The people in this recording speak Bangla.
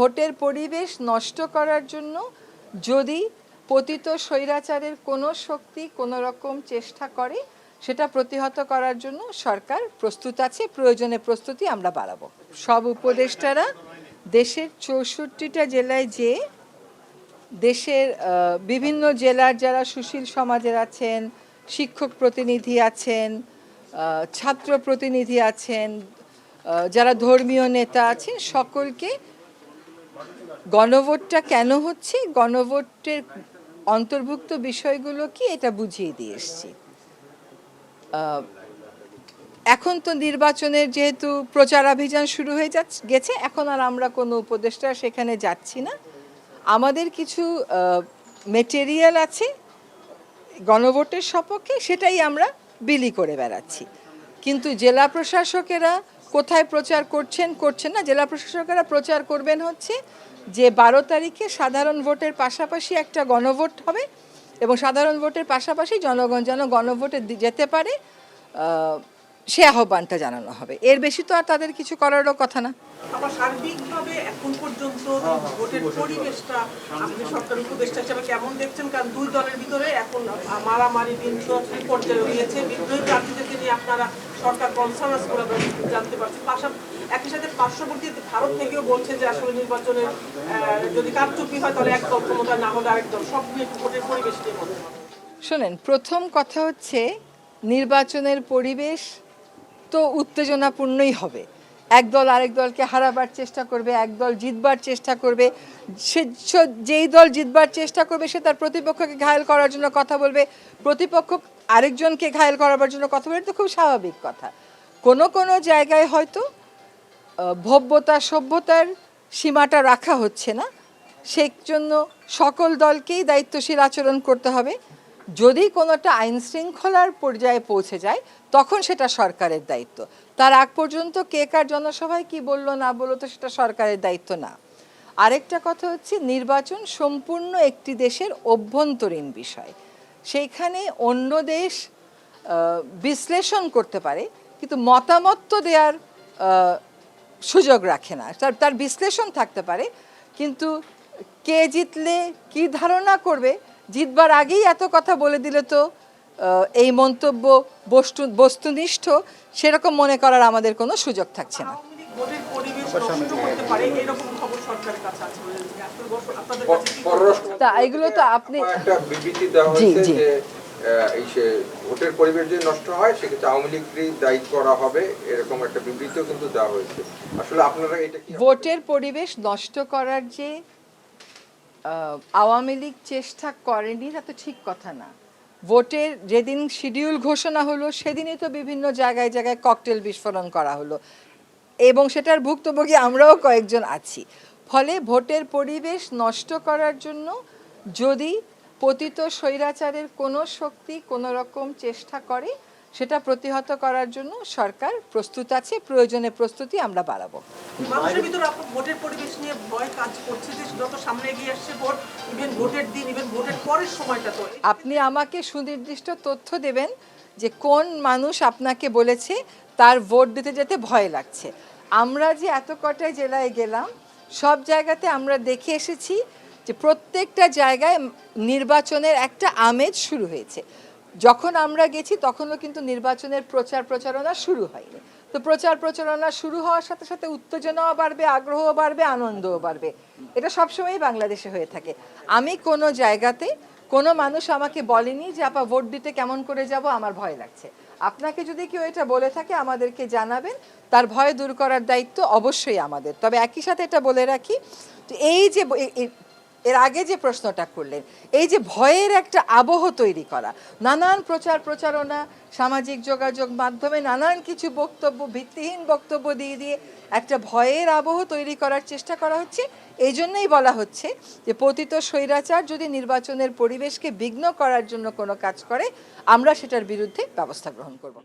ভোটের পরিবেশ নষ্ট করার জন্য যদি পতিত স্বৈরাচারের কোনো শক্তি কোনো রকম চেষ্টা করে সেটা প্রতিহত করার জন্য সরকার প্রস্তুত আছে, প্রয়োজনে প্রস্তুতি আমরা বাড়াবো। সব উপদেষ্টারা দেশের 64টা জেলায় যেয়ে দেশের বিভিন্ন জেলার যারা সুশীল সমাজের আছেন, শিক্ষক প্রতিনিধি আছেন, ছাত্র প্রতিনিধি আছেন, যারা ধর্মীয় নেতা আছেন, সকলকে গণভোটটা কেন হচ্ছে, গণভোটের অন্তর্ভুক্ত বিষয়গুলো কি এটা বুঝিয়ে দিয়ে এসছি। এখন তো নির্বাচনের যেহেতু প্রচারাভিযান শুরু হয়ে গেছে, এখন আর আমরা কোনো উপদেষ্টা সেখানে যাচ্ছি না। আমাদের কিছু মেটেরিয়াল আছে গণভোটের সপক্ষে, সেটাই আমরা বিলি করে বেড়াচ্ছি। কিন্তু জেলা প্রশাসকেরা কোথায় প্রচার করছেন না। জেলা প্রশাসকেরা প্রচার করবেন হচ্ছে যে 12 তারিখে সাধারণ ভোটের পাশাপাশি একটা গণভোট হবে এবং সাধারণ ভোটের পাশাপাশি জনগণ যেন গণভোটে যেতে পারে সে আহ্বানটা জানানো হবে। এর বেশি তো আর তাদের কিছু করারও কথা না। আবার সার্বিকভাবে এখন পর্যন্ত ভোটের পরিবেশটা আপনি সরকার উপদেষ্টা হিসেবে কেমন দেখছেন? কারণ দুই দলের ভিতরে এখন মারামারি বিদ্রোহী পর্যায়ে রয়েছে। বিদ্রোহী প্রার্থীদেরকে নিয়ে আপনারা সরকার কনসার্ন করে জানতে পারছি। একই সাথে পার্শ্ববর্তী ভারত থেকেও বলছে যে আসলে নির্বাচনের যদি কারচুপি হয় তাহলে এক দল ক্ষমতা, না হলে আরেক দল। সব নিয়ে ভোটের পরিবেশ নিয়ে বলতে পারেন। শোনেন, প্রথম কথা হচ্ছে নির্বাচনের পরিবেশ তো উত্তেজনাপূর্ণই হবে। একদল আরেক দলকে হারাবার চেষ্টা করবে, একদল জিতবার চেষ্টা করবে। সে যেই দল জিতবার চেষ্টা করবে সে তার প্রতিপক্ষকে ঘায়েল করার জন্য কথা বলবে, প্রতিপক্ষ আরেকজনকে ঘায়েল করাবার জন্য কথা বলবে। তো খুব স্বাভাবিক কথা। কোনো কোনো জায়গায় হয়তো ভব্যতা সভ্যতার সীমাটা রাখা হচ্ছে না, সেই জন্য সকল দলকেই দায়িত্বশীল আচরণ করতে হবে। যদি কোনোটা আইন শৃঙ্খলার পর্যায়ে পৌঁছে যায় তখন সেটা সরকারের দায়িত্ব। তার আগ পর্যন্ত কে কার জনসভায় কি বললো না বললো তো সেটা সরকারের দায়িত্ব না। আরেকটা কথা হচ্ছে নির্বাচন সম্পূর্ণ একটি দেশের অভ্যন্তরীণ বিষয়। সেইখানে অন্য দেশ বিশ্লেষণ করতে পারে কিন্তু মতামত তো দেওয়ার সুযোগ রাখে না। তার বিশ্লেষণ থাকতে পারে কিন্তু কে জিতলে কি ধারণা করবে, জিতবার আগেই এত কথা বলে দিলে তো এই মন্তব্য বস্তুনিষ্ঠ সেরকম মনে করার আমাদের কোনো সুযোগ থাকছে না। তা এগুলো তো আপনি একটা বিবৃতি দেওয়া হয়েছে যে ভোটের পরিবেশ যদি নষ্ট হয় সেক্ষেত্রে আওয়ামী লীগকেই দায়ী করা হবে, এরকম একটা বিবৃতিও কিন্তু দেওয়া হয়েছে। আসলে আপনারা এটা কি ভোটের পরিবেশ নষ্ট করার যে আওয়ামী লীগ চেষ্টা করেনি তা তো ঠিক কথা না। ভোটের যেদিন শিডিউল ঘোষণা হলো সেদিনই তো বিভিন্ন জায়গায় জায়গায় ককটেল বিস্ফোরণ করা হলো এবং সেটার ভুক্তভোগী আমরাও কয়েকজন আছি। ফলে ভোটের পরিবেশ নষ্ট করার জন্য যদি পতিত স্বৈরাচারের কোনো শক্তি কোনো রকম চেষ্টা করে সেটা প্রতিহত করার জন্য সরকার প্রস্তুত আছে, প্রয়োজনে প্রস্তুতি আমরা বাড়াবো। মানুষের ভিতরে ভোটের পরিবেশ নিয়ে ভয় কাজ করছে যে যত সামনে এগিয়ে আসছে ভোট, ইভেন ভোটের দিন, ইভেন ভোটের পরের সময়টা তো আপনি আমাকে সুনির্দিষ্ট তথ্য দেবেন যে কোন মানুষ আপনাকে বলেছে তার ভোট দিতে যেতে ভয় লাগছে। আমরা যে এত কটা জেলায় গেলাম সব জায়গাতে আমরা দেখে এসেছি যে প্রত্যেকটা জায়গায় নির্বাচনের একটা আমেজ শুরু হয়েছে। যখন আমরা গেছি তখনও কিন্তু নির্বাচনের প্রচারণা শুরু হয়নি। তো প্রচারণা শুরু হওয়ার সাথে সাথে উত্তেজনাও বাড়বে, আগ্রহও বাড়বে, আনন্দও বাড়বে। এটা সবসময়ই বাংলাদেশে হয়ে থাকে। আমি কোনো জায়গাতে কোনো মানুষ আমাকে বলেনি যে আপা ভোট দিতে কেমন করে যাব, আমার ভয় লাগছে। আপনাকে যদি কেউ এটা বলে থাকে আমাদেরকে জানাবেন, তার ভয় দূর করার দায়িত্ব অবশ্যই আমাদের। তবে একই সাথে এটা বলে রাখি, এই যে এর আগে যে প্রশ্নটা করলেন, এই যে ভয়ের একটা আবহ তৈরি করা, নানান প্রচারণা, সামাজিক যোগাযোগ মাধ্যমে নানান কিছু বক্তব্য, ভিত্তিহীন বক্তব্য দিয়ে দিয়ে একটা ভয়ের আবহ তৈরি করার চেষ্টা করা হচ্ছে। এই জন্যই বলা হচ্ছে যে পতিত স্বৈরাচার যদি নির্বাচনের পরিবেশকে বিঘ্ন করার জন্য কোনো কাজ করে আমরা সেটার বিরুদ্ধে ব্যবস্থা গ্রহণ করব।